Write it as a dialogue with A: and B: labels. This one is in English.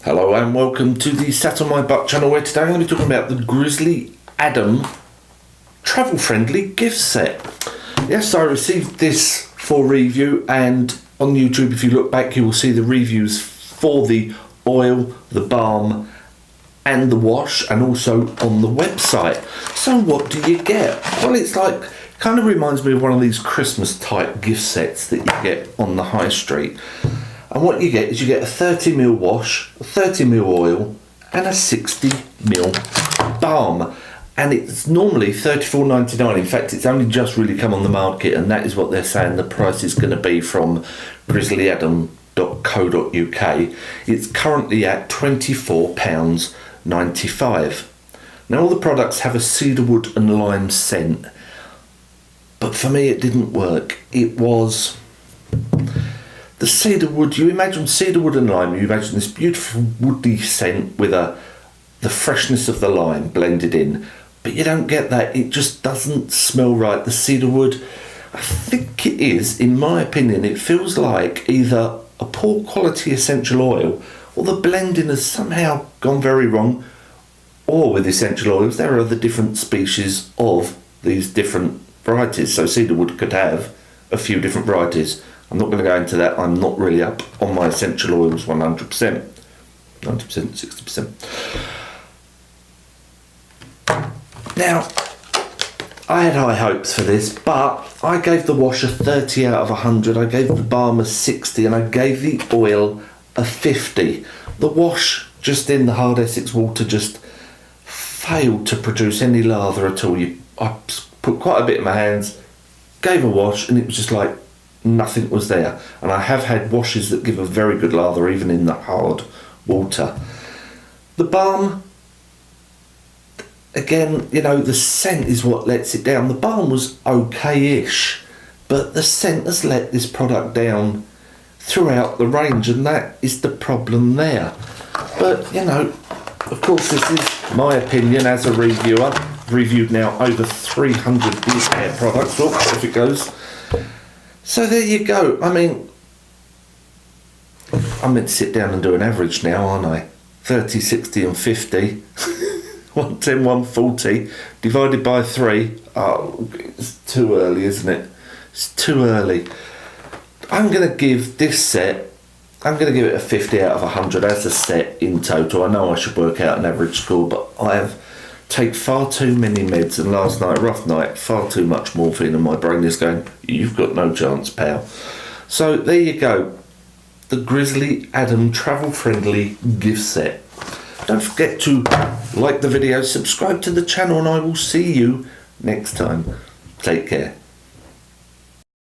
A: Hello and welcome to the SatonmyButt channel, where today I'm going to be talking about the Grizzly travel friendly gift set. Yes, I received this for review, and on YouTube, if you look back, you will see the reviews for the oil, the balm and the wash, and also on the website. So what do you get? Well, it's like, kind of reminds me of one of these Christmas type gift sets that you get on the high street. And what you get is you get a 30ml wash, a 30ml oil and a 60ml balm. And it's normally $34.99. In fact, it's only just really come on the market, and that is what they're saying the price is going to be from grizzlyadam.co.uk. It's currently at £24.95. Now, all the products have a cedarwood and lime scent, but for me it didn't work. It was the cedarwood. You imagine cedarwood and lime, you imagine this beautiful woody scent with the freshness of the lime blended in, but you don't get that. It just doesn't smell right. The cedarwood, I think it is, in my opinion, it feels like either a poor quality essential oil, or the blending has somehow gone very wrong. Or with essential oils, there are the different species of these different varieties, so cedarwood could have a few different varieties. I'm not going to go into that. I'm not really up on my essential oils 100%. 90%, 60%. Now, I had high hopes for this, but I gave the wash a 30 out of 100. I gave the balm a 60, and I gave the oil a 50. The wash, just in the hard Essex water, just failed to produce any lather at all. I put quite a bit in my hands, gave a wash, and it was just like nothing was there. And I have had washes that give a very good lather even in the hard water. The balm, again, you know, the scent is what lets it down. The balm was okay-ish, but the scent has let this product down throughout the range, and that is the problem there. But, you know, of course, this is my opinion as a reviewer. I've reviewed now over 300 hair products. Oh, off it goes. So there you go. I mean, I'm meant to sit down and do an average now, aren't I? 30, 60 and 50. 110, 140 divided by 3. Oh, it's too early, isn't it? It's too early. I'm going to give this set, I'm going to give it a 50 out of 100 as a set in total. I know I should work out an average score, but I have taken far too many meds, and last night, a rough night, far too much morphine, and my brain is going, you've got no chance, pal. So there you go. The Grizzly travel friendly gift set. Don't forget to like the video, subscribe to the channel, and I will see you next time. Take care.